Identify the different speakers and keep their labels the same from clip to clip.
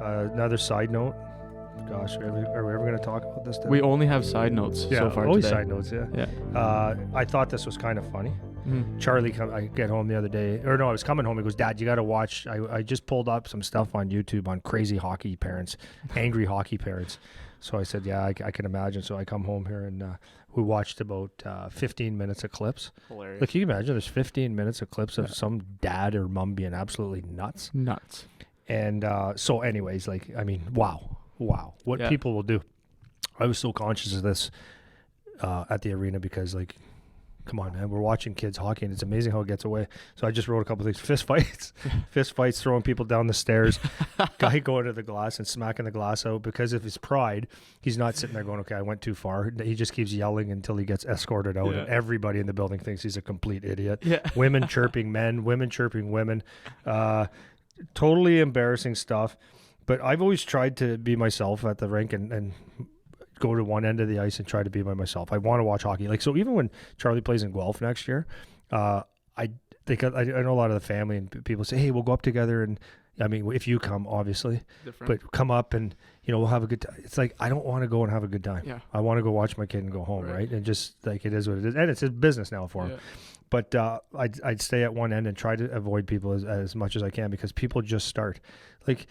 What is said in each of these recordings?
Speaker 1: Another side note. Gosh, are we ever going to talk about this today?
Speaker 2: We only have side notes so far
Speaker 1: always
Speaker 2: today.
Speaker 1: Side notes, yeah.
Speaker 2: Yeah.
Speaker 1: I thought this was kind of funny.
Speaker 2: Mm.
Speaker 1: Charlie, I get home the other day, or no, I was coming home. He goes, Dad, you got to watch. I just pulled up some stuff on YouTube on crazy hockey parents, angry hockey parents. So I said, yeah, I can imagine. So I come home here and we watched about 15 minutes of clips.
Speaker 2: Hilarious.
Speaker 1: Look, you can imagine there's 15 minutes of clips of some dad or mom being absolutely nuts. And so anyways, like, I mean, wow, what people will do. I was so conscious of this at the arena because, like, come on, man, we're watching kids hockey and it's amazing how it gets away. So I just wrote a couple of things. Fist fights, throwing people down the stairs, guy going to the glass and smacking the glass out because of his pride. He's not sitting there going, okay, I went too far. He just keeps yelling until he gets escorted out and everybody in the building thinks he's a complete idiot. Women chirping men, women chirping women. Totally embarrassing stuff. But I've always tried to be myself at the rink and go to one end of the ice and try to be by myself. I want to watch hockey. Like, so even when Charlie plays in Guelph next year, I know a lot of the family and people say, hey, we'll go up together. And I mean, if you come, obviously, but come up and, you know, we'll have a good time. It's like, I don't want to go and have a good time. Yeah. I want to go watch my kid and go home. Right. And just like, it is what it is. And it's a business now for him. But I'd stay at one end and try to avoid people as much as I can because people just start. Like,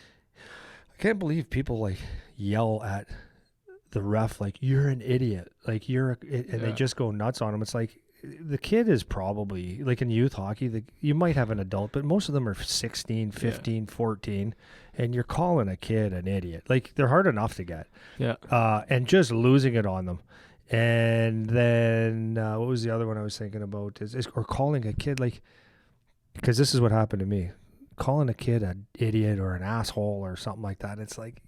Speaker 1: I can't believe people like yell at the ref like, you're an idiot, like they just go nuts on him. It's like, the kid is probably like in youth hockey, you might have an adult, but most of them are 16, 15, 14, and you're calling a kid an idiot. Like, they're hard enough to get. And just losing it on them. And then what was the other one I was thinking about or calling a kid, like, because this is what happened to me, calling a kid an idiot or an asshole or something like that. It's like,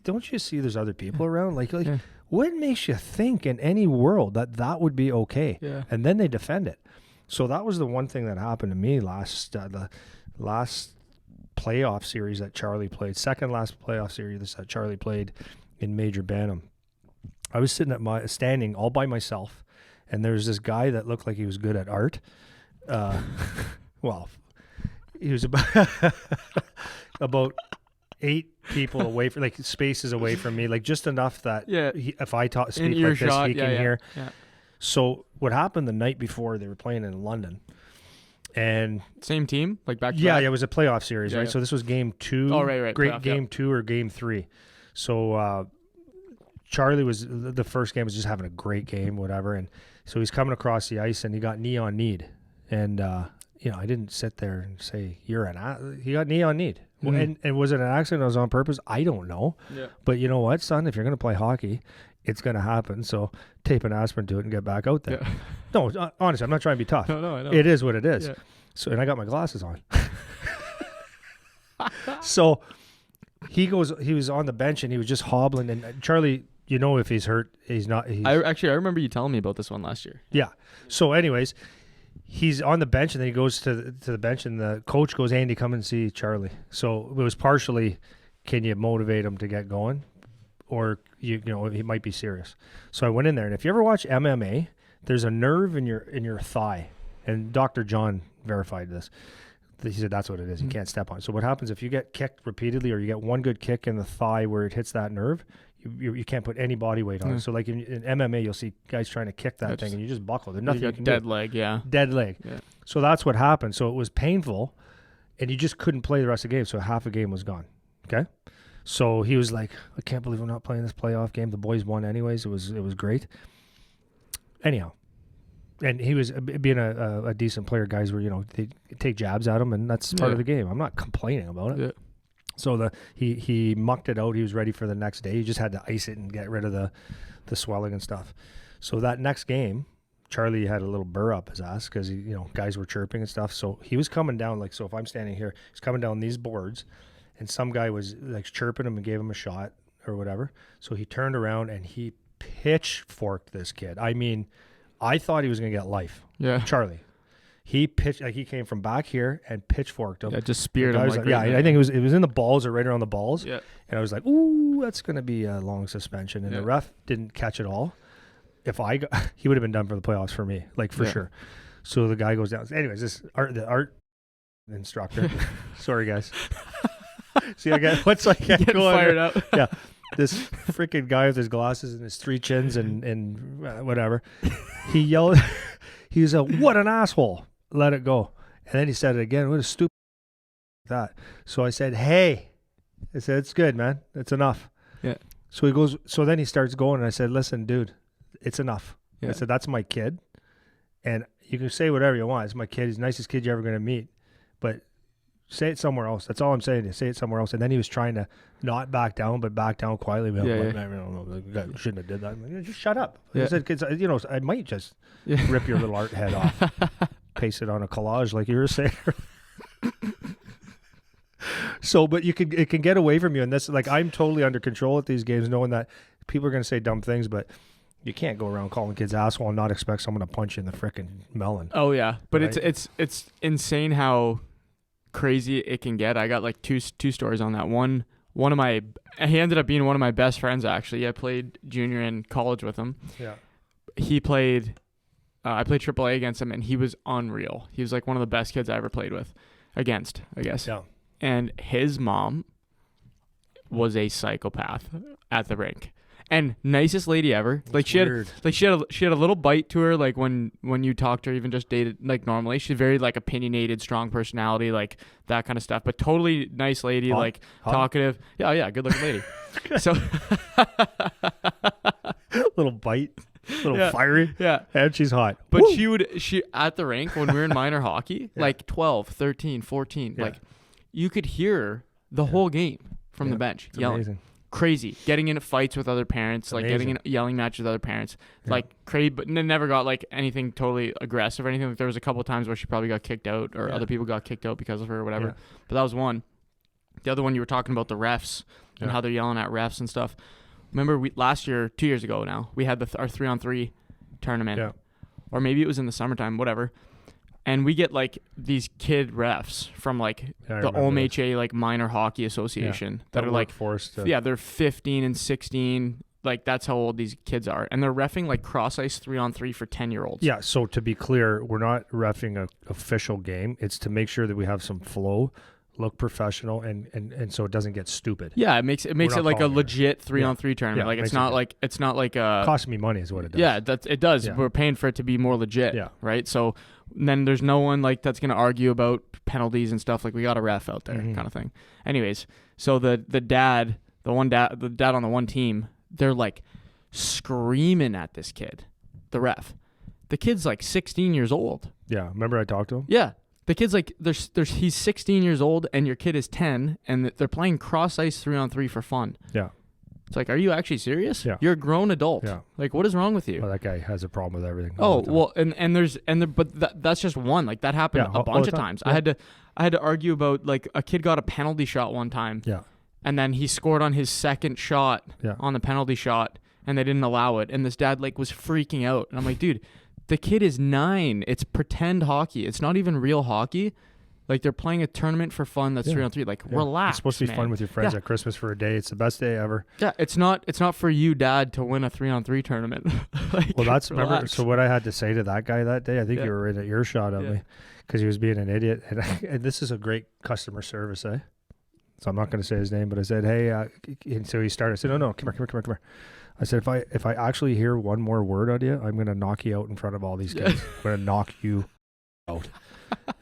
Speaker 1: don't you see there's other people around? Like what makes you think in any world that would be okay? And then they defend it. So that was the one thing that happened to me the last playoff series that Charlie played, second last playoff series that Charlie played in Major Bantam. I was sitting standing all by myself, and there was this guy that looked like he was good at art. Well, he was about 8 people away from, like, spaces away from me, like just enough that if I speak like this, he can hear. So what happened the night before, they were playing in London, and
Speaker 2: same team, like back to
Speaker 1: back? It was a playoff series, right? So this was game 2.
Speaker 2: Oh, right.
Speaker 1: Great
Speaker 2: playoff,
Speaker 1: game 2 or game 3. So Charlie was, the first game was just having a great game, whatever, and so he's coming across the ice and he got knee on knee, and you know, I didn't sit there and say he got knee on knee. And was it an accident? It was on purpose? I don't know. But you know what, son? If you're going to play hockey, it's going to happen. So tape an aspirin to it and get back out there. No, honestly, I'm not trying to be tough.
Speaker 2: No, I know.
Speaker 1: It is what it is. So, and I got my glasses on. So he was on the bench and he was just hobbling. And Charlie, you know, if he's hurt, he's not.
Speaker 2: I remember you telling me about this one last year.
Speaker 1: Yeah. So anyways, he's on the bench, and then he goes to the bench, and the coach goes, Andy, come and see Charlie. So it was partially, can you motivate him to get going? Or, you know, he might be serious. So I went in there, and if you ever watch MMA, there's a nerve in your thigh. And Dr. John verified this. He said that's what it is. You can't step on it. So what happens if you get kicked repeatedly, or you get one good kick in the thigh where it hits that nerve, you can't put any body weight on it. So like in MMA, you'll see guys trying to kick that thing, and you just buckle. There's nothing you can
Speaker 2: dead
Speaker 1: do.
Speaker 2: Leg,
Speaker 1: Dead leg. Yeah. So that's what happened. So it was painful, and you just couldn't play the rest of the game. So half a game was gone. Okay. So he was like, I can't believe we're not playing this playoff game. The boys won anyways. It was great. Anyhow. And he was, being a decent player, guys were, you know, they take jabs at him, and that's part of the game. I'm not complaining about it. Yeah. So he mucked it out. He was ready for the next day. He just had to ice it and get rid of the swelling and stuff. So that next game, Charlie had a little burr up his ass because, you know, guys were chirping and stuff. So he was coming down, like, so if I'm standing here, he's coming down these boards, and some guy was like chirping him and gave him a shot or whatever. So he turned around and he pitchforked this kid. I mean, I thought he was going to get life. Yeah. Charlie. He pitched, like, he came from back here and pitchforked him.
Speaker 2: Yeah, just speared him.
Speaker 1: Like, I think it was in the balls or right around the balls. Yeah. And I was like, ooh, that's going to be a long suspension. And the ref didn't catch it all. If he would have been done for the playoffs for me, like, for sure. So the guy goes down. Anyways, the art instructor. Sorry, guys. See, I get what's like
Speaker 2: getting fired up.
Speaker 1: Yeah, this freaking guy with his glasses and his 3 chins and whatever. He yelled. He was what an asshole. Let it go. And then he said it again. What a stupid that. So I said, hey. I said, it's good, man. It's enough.
Speaker 2: Yeah.
Speaker 1: So he goes. So then he starts going, and I said, listen, dude, it's enough. Yeah. I said, that's my kid, and you can say whatever you want. It's my kid. He's the nicest kid you're ever going to meet, but say it somewhere else. That's all I'm saying. Is say it somewhere else. And then he was trying to not back down, but back down quietly. I shouldn't have did that. I'm like, just shut up. Yeah. I said, kids, I might just rip your little art head off, paste it on a collage like you were saying. So, but it can get away from you, and that's like I'm totally under control at these games, knowing that people are going to say dumb things, but you can't go around calling kids asshole and not expect someone to punch you in the frickin' melon.
Speaker 2: Oh yeah, but
Speaker 1: right?
Speaker 2: it's insane how crazy it can get. I got like two stories on that. He ended up being one of my best friends actually. I played junior in college with him.
Speaker 1: Yeah.
Speaker 2: He played I played AAA against him, and he was unreal. He was like one of the best kids I ever played against, I guess.
Speaker 1: Yeah.
Speaker 2: And his mom was a psychopath at the rink. And nicest lady ever.
Speaker 1: That's
Speaker 2: she had a little bite to her, like when you talked to her, even just dated like normally. She's very like opinionated, strong personality, like that kind of stuff. But totally nice lady,
Speaker 1: Hot.
Speaker 2: Talkative. Yeah, good looking lady. So
Speaker 1: little bite, fiery.
Speaker 2: Yeah.
Speaker 1: And she's hot.
Speaker 2: But
Speaker 1: Woo!
Speaker 2: she at the rink when we were in minor hockey, like 12, 13, 14, like you could hear the whole game from the bench yelling.
Speaker 1: Amazing.
Speaker 2: Crazy, getting into fights with other parents, like getting in yelling matches with other parents, like crazy, but never got like anything totally aggressive or anything. Like there was a couple of times where she probably got kicked out, or other people got kicked out because of her or whatever.
Speaker 1: Yeah.
Speaker 2: But that was one. The other one, you were talking about the refs and how they're yelling at refs and stuff. Remember last year, 2 years ago now, we had our 3-on-3 tournament, or maybe it was in the summertime, whatever. And we get like these kid refs from like the OMHA like minor hockey association that are like
Speaker 1: forced.
Speaker 2: They're 15 and 16. Like that's how old these kids are, and they're reffing like cross ice 3-on-3 for 10-year-olds.
Speaker 1: Yeah. So to be clear, we're not reffing an official game. It's to make sure that we have some flow, look professional, and so it doesn't get stupid.
Speaker 2: Yeah, it makes it like a legit 3-on-3 tournament. Like it's not like a
Speaker 1: cost me money is what it does.
Speaker 2: Yeah, it does. Yeah. We're paying for it to be more legit.
Speaker 1: Yeah.
Speaker 2: Right. So then there's no one like that's gonna argue about penalties and stuff. Like we got a ref out there, kind of thing. Anyways, so the dad on the one team, they're like screaming at this kid, the ref. The kid's like 16 years old.
Speaker 1: Yeah. Remember I talked to him?
Speaker 2: Yeah. The kid's like, he's 16 years old and your kid is 10, and they're playing cross ice 3-on-3 for fun.
Speaker 1: Yeah.
Speaker 2: It's like, are you actually serious?
Speaker 1: Yeah.
Speaker 2: You're a grown adult.
Speaker 1: Yeah.
Speaker 2: Like, what is wrong with you?
Speaker 1: Well, that guy has a problem with everything.
Speaker 2: Oh, well, but that's just one. Like that happened a bunch of times. Yeah. I had to argue about like a kid got a penalty shot one time.
Speaker 1: Yeah.
Speaker 2: And then he scored on his second shot on the penalty shot, and they didn't allow it. And this dad like was freaking out. And I'm like, dude, the kid is 9. It's pretend hockey. It's not even real hockey. Like they're playing a tournament for fun. That's 3-on-3. Like relax.
Speaker 1: It's supposed to be fun with your friends at Christmas for a day. It's the best day ever.
Speaker 2: Yeah, it's not for you, Dad, to win a 3-on-3 tournament. Like,
Speaker 1: well, remember. So what I had to say to that guy that day, I think you were in at earshot of me because he was being an idiot. And this is a great customer service, eh? So I'm not going to say his name, but I said, hey, and so he started. I said, no, come here. I said, if I actually hear one more word on you, I'm going to knock you out in front of all these kids. I'm going to knock you out.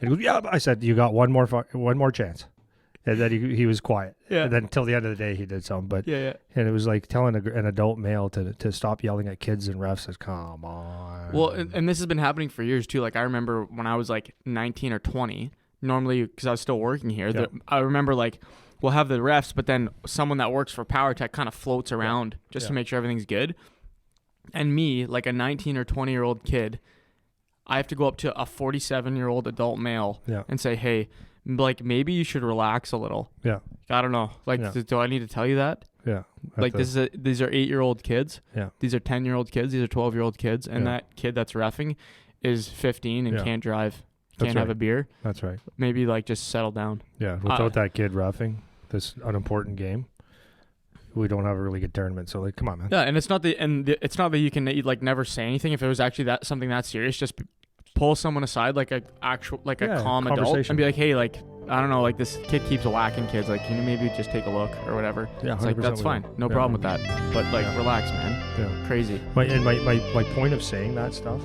Speaker 1: And he goes, yeah. I said, you got one more chance. And then he was quiet. Yeah. And then until the end of the day, he did something. But and it was like telling an adult male to stop yelling at kids and refs. Says, come on.
Speaker 2: Well, and this has been happening for years too. Like I remember when I was like 19 or 20. Normally, because I was still working here, I remember like we'll have the refs, but then someone that works for PowerTech kind of floats around just to make sure everything's good. And me, like a 19 or 20-year-old kid, I have to go up to a 47-year-old adult male and say, hey, like maybe you should relax a little. Yeah. I don't know. Like, do I need to tell you that? Yeah. Like these are 8-year-old kids. Yeah. These are 10-year-old kids. These are 12-year-old kids. And that kid that's reffing is 15 and can't drive. Can't have a beer. That's right. Maybe like just settle down. Yeah. Without that kid reffing this unimportant game, we don't have a really good tournament. So like, come on, man. Yeah, and it's not that you can like never say anything. If it was actually something that serious, just pull someone aside like a calm adult and be like, hey, like I don't know, like this kid keeps whacking kids. Like, can you maybe just take a look or whatever?
Speaker 1: Yeah,
Speaker 2: it's like that's fine, no problem with that. But like, relax, man.
Speaker 1: Yeah,
Speaker 2: crazy.
Speaker 1: My point of saying that stuff